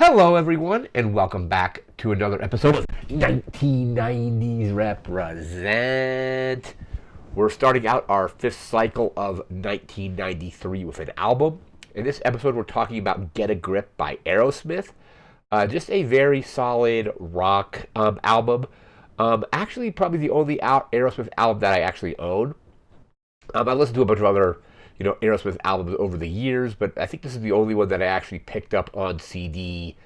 Hello, everyone, and welcome back to another episode of 1990s Represent. We're starting out our fifth cycle of 1993 with an album. In this episode, we're talking about Get a Grip by Aerosmith. Just a very solid rock album. Actually, probably the only Aerosmith album that I actually own. I listened to a bunch of other Aerosmith albums over the years, but I think this is the only one that I actually picked up on CD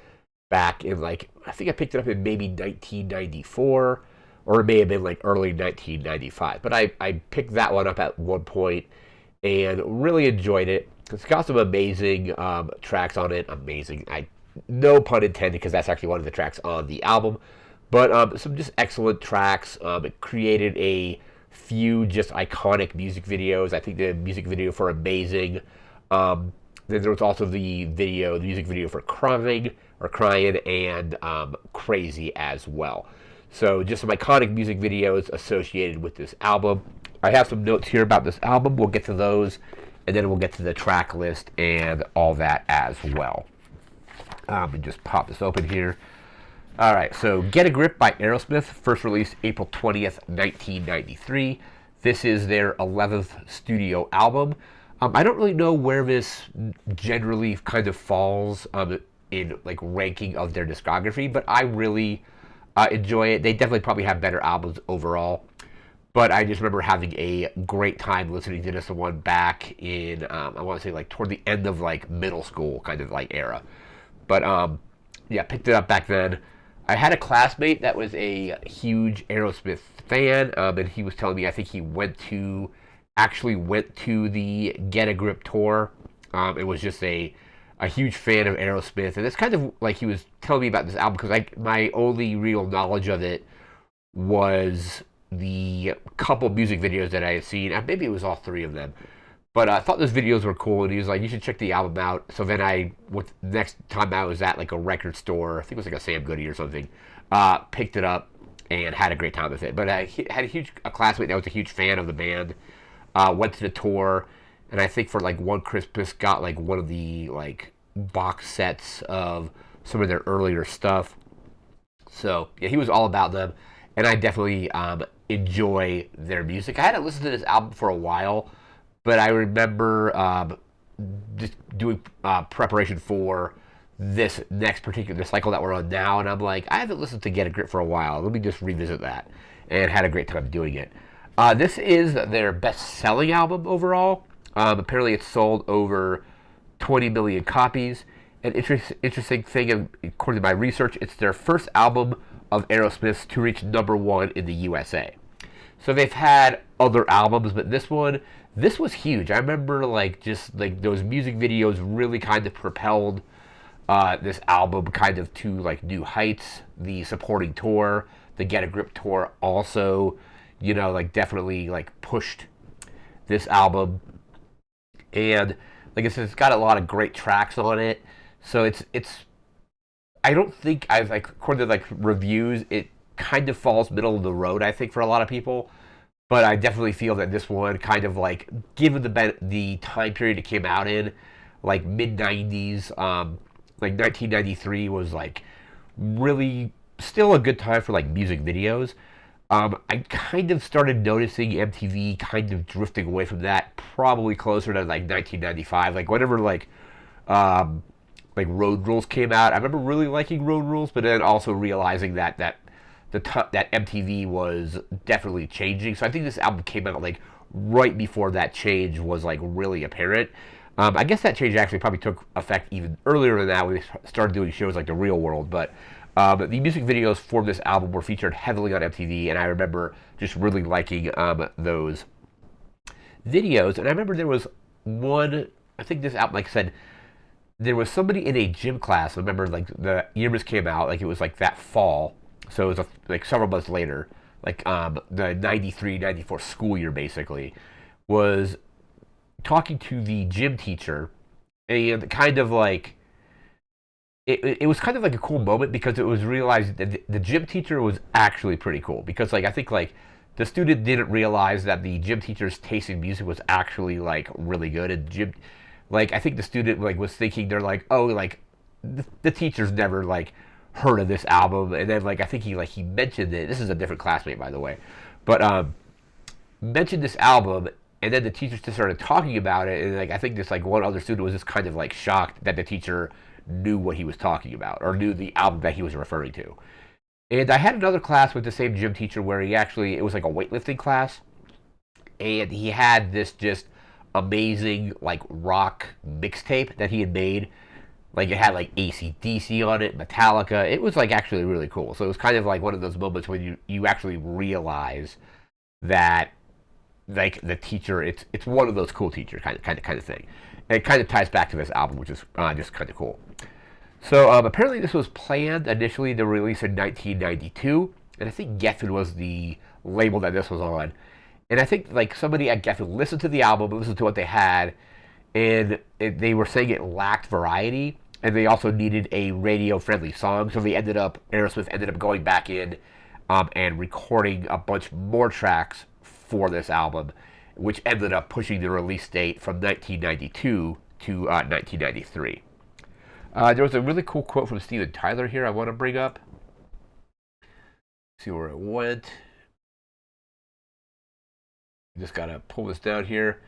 back in I think I picked it up in maybe 1994, or it may have been early 1995. But I picked that one up at one point and really enjoyed it. It's got some amazing tracks on it. Amazing. No pun intended, because that's actually one of the tracks on the album. But some just excellent tracks. It created a few just iconic music videos. I think the music video for Amazing. Then there was also the music video for Crying, and Crazy as well. So just some iconic music videos associated with this album. I have some notes here about this album. We'll get to those, and then we'll get to the track list and all that as well. And just pop this open here. All right, so Get a Grip by Aerosmith, first released April 20th, 1993. This is their 11th studio album. I don't really know where this generally kind of falls in ranking of their discography, but I really enjoy it. They definitely probably have better albums overall, but I just remember having a great time listening to this one back in I want to say toward the end of middle school kind of era. But yeah, picked it up back then. I had a classmate that was a huge Aerosmith fan, and he was telling me I think he actually went to the Get a Grip tour. It was just a huge fan of Aerosmith, and it's kind of he was telling me about this album because my only real knowledge of it was the couple music videos that I had seen. Maybe it was all three of them. But I thought those videos were cool, and he was like, you should check the album out. So then next time I was at a record store, I think it was a Sam Goody or something, picked it up and had a great time with it. But I had a classmate that was a huge fan of the band, went to the tour, and I think for one Christmas got one of the box sets of some of their earlier stuff. So yeah, he was all about them, and I definitely enjoy their music. I hadn't listened to this album for a while, but I remember just doing preparation for this next particular cycle that we're on now, and I'm like, I haven't listened to Get a Grip for a while. Let me just revisit that, and had a great time doing it. This is their best-selling album overall. Apparently, it's sold over 20 million copies. An interesting thing, according to my research, it's their first album of Aerosmith's to reach #1 in the USA. So they've had other albums, but this was huge. I remember those music videos really kind of propelled this album kind of to new heights. The supporting tour, the Get a Grip tour, also definitely pushed this album. And like I said, it's got a lot of great tracks on it. So it's I don't think according to reviews, it kind of falls middle of the road, I think, for a lot of people. But I definitely feel that this one kind of given the time period it came out in, mid 90s, 1993 was really still a good time for music videos. I kind of started noticing MTV kind of drifting away from that, probably closer to 1995. Whenever Road Rules came out, I remember really liking Road Rules, but then also realizing that MTV was definitely changing. So I think this album came out right before that change was really apparent. I guess that change actually probably took effect even earlier than that when we started doing shows like The Real World. But the music videos for this album were featured heavily on MTV, and I remember just really liking those videos. And I remember there was one, I think this album, like I said, there was somebody in a gym class. I remember the Aermsmith came out, it was that fall. So it was several months later, the 93, 94 school year basically, was talking to the gym teacher, and kind of it was kind of a cool moment, because it was realized that the gym teacher was actually pretty cool, because I think the student didn't realize that the gym teacher's taste in music was actually really good, and I think the student was thinking they're oh the teachers never like heard of this album, and then like I think he mentioned it. This is a different classmate, by the way, but mentioned this album, and then the teachers just started talking about it, and like I think this like one other student was just kind of like shocked that the teacher knew what he was talking about or knew the album that he was referring to. And I had another class with the same gym teacher where it was like a weightlifting class, and he had this just amazing like rock mixtape that he had made. Like it had like AC/DC on it, Metallica. It was like actually really cool. So it was kind of like one of those moments when you actually realize that like the teacher, it's one of those cool teachers kind of thing. And it kind of ties back to this album, which is just kind of cool. So apparently this was planned initially to release in 1992, and I think Geffen was the label that this was on. And I think like somebody at Geffen listened to the album, listened to what they had, and they were saying it lacked variety, and they also needed a radio-friendly song. So Aerosmith ended up going back in and recording a bunch more tracks for this album, which ended up pushing the release date from 1992 to 1993. There was a really cool quote from Steven Tyler here I want to bring up. See where it went. Just gotta pull this down here.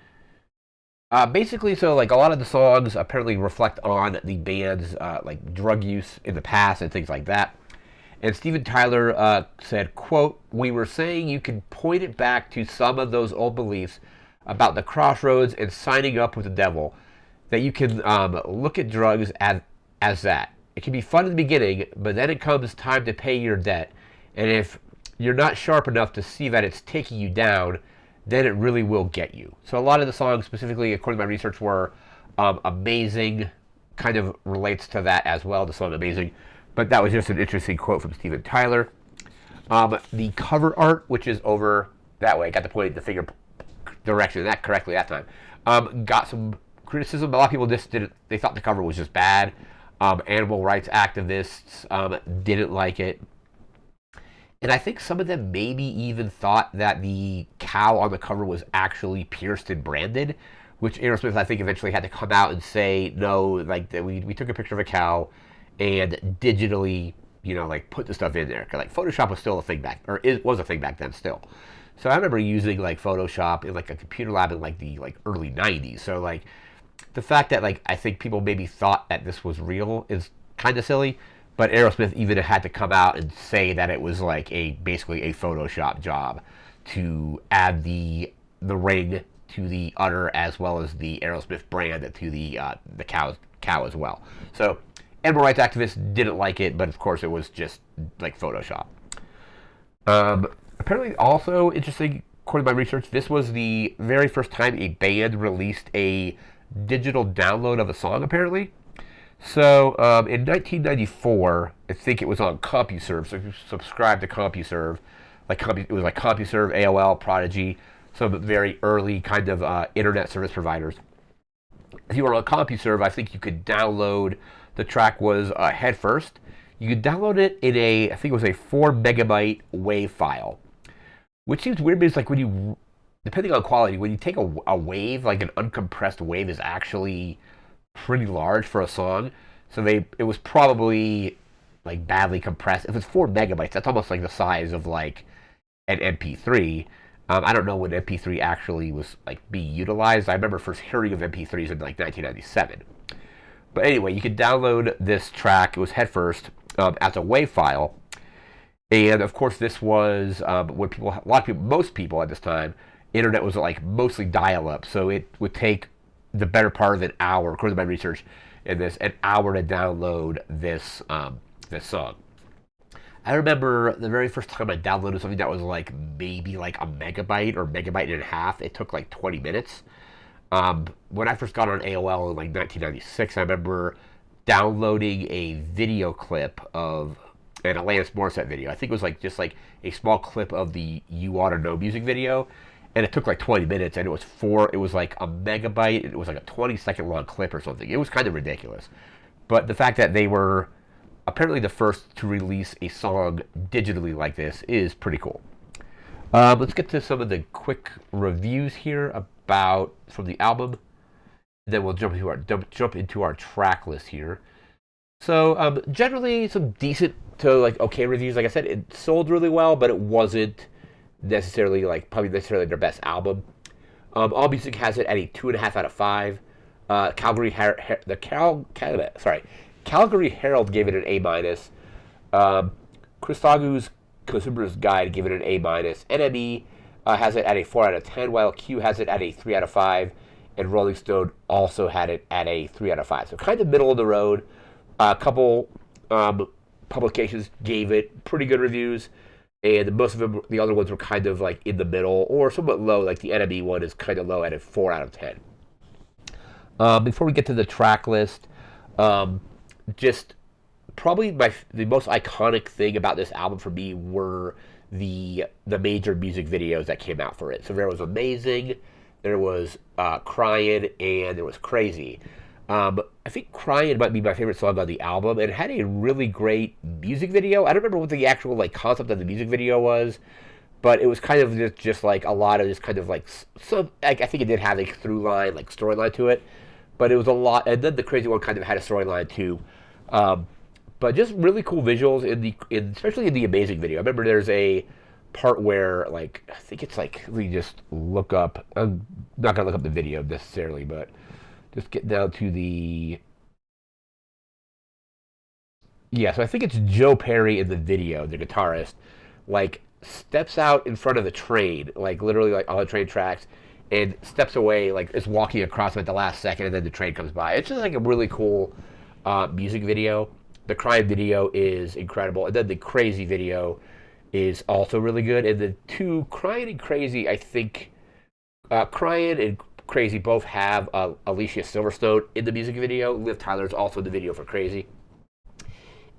Basically, so like a lot of the songs apparently reflect on the band's like drug use in the past and things like that. And Steven Tyler said, quote, "We were saying you can point it back to some of those old beliefs about the crossroads and signing up with the devil, that you can look at drugs as that. It can be fun in the beginning, but then it comes time to pay your debt. And if you're not sharp enough to see that it's taking you down, then it really will get you." So a lot of the songs, specifically according to my research, were Amazing, kind of relates to that as well, the song Amazing. But that was just an interesting quote from Steven Tyler. The cover art, which is over that way, got to point the finger direction that correctly that time, got some criticism. A lot of people just didn't, they thought the cover was just bad. Animal rights activists didn't like it. And I think some of them maybe even thought that the cow on the cover was actually pierced and branded, which Aerosmith, I think, eventually had to come out and say, no, like, that we took a picture of a cow and digitally, like, put the stuff in there. Like, Photoshop was still a thing was a thing back then still. So I remember using, like, Photoshop in, like, a computer lab in, like, the, like, early 90s. So, like, the fact that, like, I think people maybe thought that this was real is kind of silly. But Aerosmith even had to come out and say that it was like basically a Photoshop job to add the ring to the udder as well as the Aerosmith brand to the cow as well. So animal rights activists didn't like it, but of course it was just like Photoshop. Apparently, also interesting, according to my research, this was the very first time a band released a digital download of a song. Apparently. So in 1994, I think it was on CompuServe. So if you subscribe to CompuServe, it was like CompuServe, AOL, Prodigy, some very early kind of internet service providers. If you were on CompuServe, I think you could download. The track was Head First. You could download it in I think it was a 4 megabyte WAV file, which seems weird because like depending on quality, when you take a wave, like an uncompressed wave is actually pretty large for a song, so it was probably like badly compressed. If it's 4 megabytes, that's almost like the size of like an MP3. I don't know when MP3 actually was like being utilized. I remember first hearing of MP3s in like 1997. But anyway, you could download this track. It was Head First as a WAV file, and of course this was when most people at this time, internet was like mostly dial-up, so it would take the better part of an hour, according to my research, an hour to download this song. I remember the very first time I downloaded something that was like maybe like a megabyte or megabyte and a half. It took like 20 minutes. When I first got on AOL in like 1996, I remember downloading a video clip of an Alanis Morissette video. I think it was like just like a small clip of the You Oughta Know music video. And it took like 20 minutes, and it was like a megabyte. It was like a 20-second long clip or something. It was kind of ridiculous. But the fact that they were apparently the first to release a song digitally like this is pretty cool. Let's get to some of the quick reviews here from the album. Then we'll jump into our track list here. So generally some decent to like okay reviews. Like I said, it sold really well, but it wasn't necessarily like probably necessarily their best album. AllMusic has it at a 2.5 out of 5. Calgary Herald gave it an A minus. Christagu's Consumer's Guide gave it an A minus. NME has it at a 4 out of 10, while Q has it at a 3 out of 5, and Rolling Stone also had it at a 3 out of 5. So kind of middle of the road. A couple publications gave it pretty good reviews, and most of them, the other ones were kind of like in the middle or somewhat low. Like the NME one is kind of low at a 4 out of 10. Before we get to the track list, just probably the most iconic thing about this album for me were the major music videos that came out for it. So there was Amazing, there was Crying, and there was Crazy. I think Crying might be my favorite song on the album. It had a really great music video. I don't remember what the actual like concept of the music video was, but it was kind of just like a lot of just kind of like some. Like, I think it did have a through line, like storyline to it, but it was a lot. And then the Crazy one kind of had a storyline too. But just really cool visuals especially in the Amazing video. I remember there's a part where like I think it's like we just look up. I'm not gonna look up the video necessarily, but just get down to the yeah. So I think it's Joe Perry in the video, the guitarist, like steps out in front of the train, like literally like on the train tracks, and steps away, like is walking across them at the last second, and then the train comes by. It's just like a really cool music video. The Crying video is incredible, and then the Crazy video is also really good. And the two, Crying and Crazy, I think, Crying and Crazy both have Alicia Silverstone in the music video. Liv Tyler's also in the video for Crazy.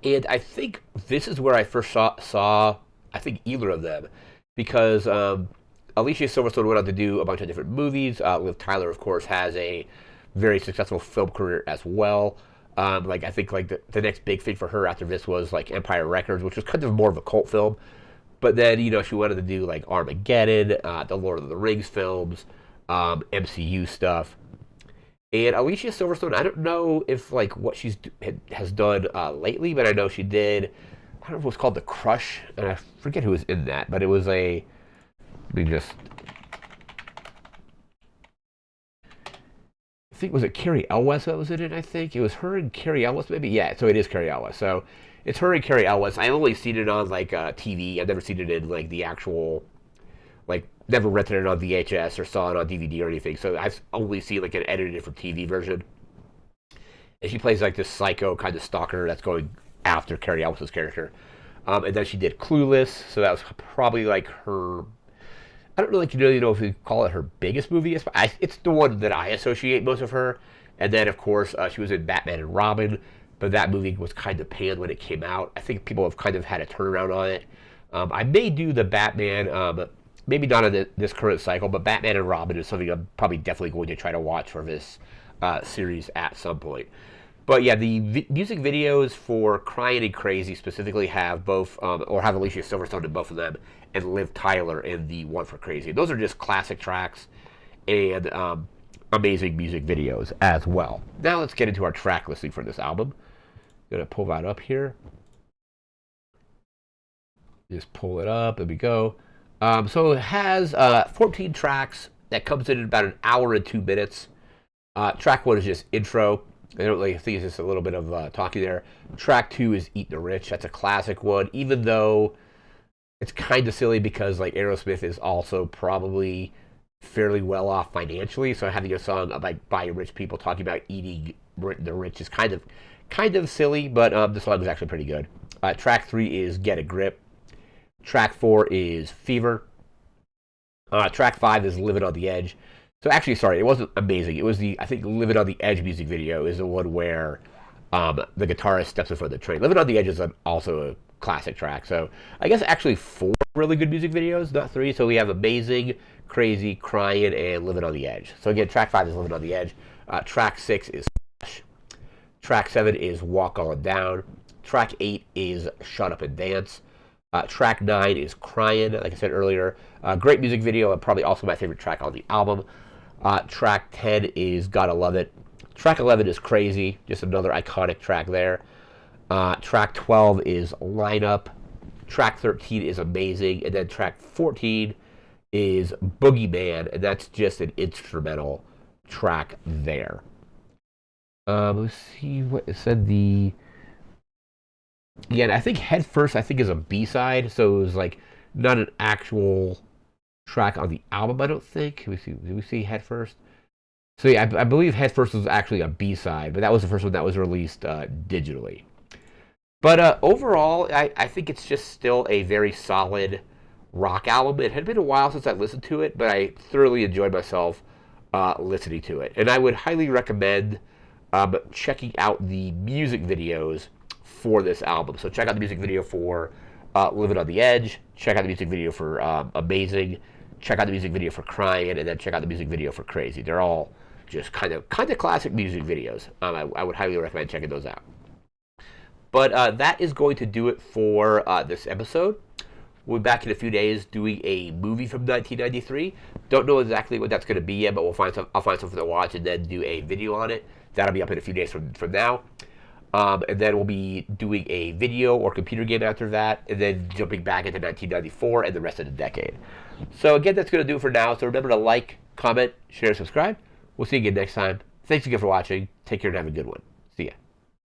And I think this is where I first saw I think either of them, because Alicia Silverstone went on to do a bunch of different movies. Liv Tyler, of course, has a very successful film career as well. Like I think like the next big thing for her after this was like Empire Records, which was kind of more of a cult film. But then she wanted to do like Armageddon, the Lord of the Rings films, MCU stuff. And Alicia Silverstone, I don't know if like what has done lately, but I know she did. I don't know if it was called The Crush, and I forget who was in that, but it was a. Let me just. I think was it Carrie Elwes that was in it. I think it was her and Carrie Elwes, maybe. Yeah, so it is Carrie Elwes. So it's her and Carrie Elwes. I only seen it on like TV. I've never seen it in like the actual, like never rented it on VHS or saw it on DVD or anything. So I've only seen like an edited for TV version. And she plays like this psycho kind of stalker that's going after Carrie Elwes' character. And then she did Clueless, so that was probably like her. I don't really know if we call it her biggest movie. It's the one that I associate most of her. And then, of course, she was in Batman and Robin, but that movie was kind of panned when it came out. I think people have kind of had a turnaround on it. I may do the Batman, maybe not in this current cycle, but Batman and Robin is something I'm probably definitely going to try to watch for this series at some point. But yeah, the music videos for Crying and Crazy specifically have both, or have Alicia Silverstone in both of them, and Liv Tyler in the one for Crazy. Those are just classic tracks and amazing music videos as well. Now let's get into our track listing for this album. I'm going to pull that up here. Just pull it up. There we go. So it has 14 tracks that comes in about an hour and 2 minutes. Track 1 is just intro. I don't really think it's just a little bit of talking there. Track 2 is Eat the Rich. That's a classic one, even though it's kind of silly because like Aerosmith is also probably fairly well off financially. So having a song about by rich people talking about eating the rich is kind of silly, but the song is actually pretty good. Track 3 is Get a Grip. Track 4 is Fever. Track 5 is Living on the Edge. So actually, sorry, it wasn't Amazing. It was I think Living on the Edge music video is the one where the guitarist steps in front of the train. Living on the Edge is also a classic track. So I guess actually 4 really good music videos, not 3. So we have Amazing, Crazy, Crying, and Living on the Edge. So again, track 5 is Living on the Edge. Track 6 is Splash. Track 7 is Walk On Down. Track 8 is Shut Up and Dance. Track 9 is Crying, like I said earlier. Great music video, and probably also my favorite track on the album. Track 10 is Gotta Love It. Track 11 is Crazy, just another iconic track there. Track 12 is Lineup. Track 13 is Amazing. And then track 14 is Boogeyman. And that's just an instrumental track there. Let's see what it said. Yeah, I think Head First, I think, is a B-side. So it was like not an actual track on the album, I don't think. Can we see? Did we see Head First? So yeah, I believe Head First was actually a B-side, but that was the first one that was released digitally. But overall, I think it's just still a very solid rock album. It had been a while since I listened to it, but I thoroughly enjoyed myself listening to it. And I would highly recommend checking out the music videos for this album. So check out the music video for Living on the Edge. Check out the music video for Amazing. Check out the music video for Crying, and then check out the music video for Crazy. They're all just kind of classic music videos. I would highly recommend checking those out. But that is going to do it for this episode. We'll be back in a few days doing a movie from 1993. Don't know exactly what that's going to be yet, but I'll find something to watch and then do a video on it. That'll be up in a few days from now. And then we'll be doing a video or computer game after that, and then jumping back into 1994 and the rest of the decade. So again, that's going to do it for now. So remember to like, comment, share, and subscribe. We'll see you again next time. Thanks again for watching. Take care and have a good one.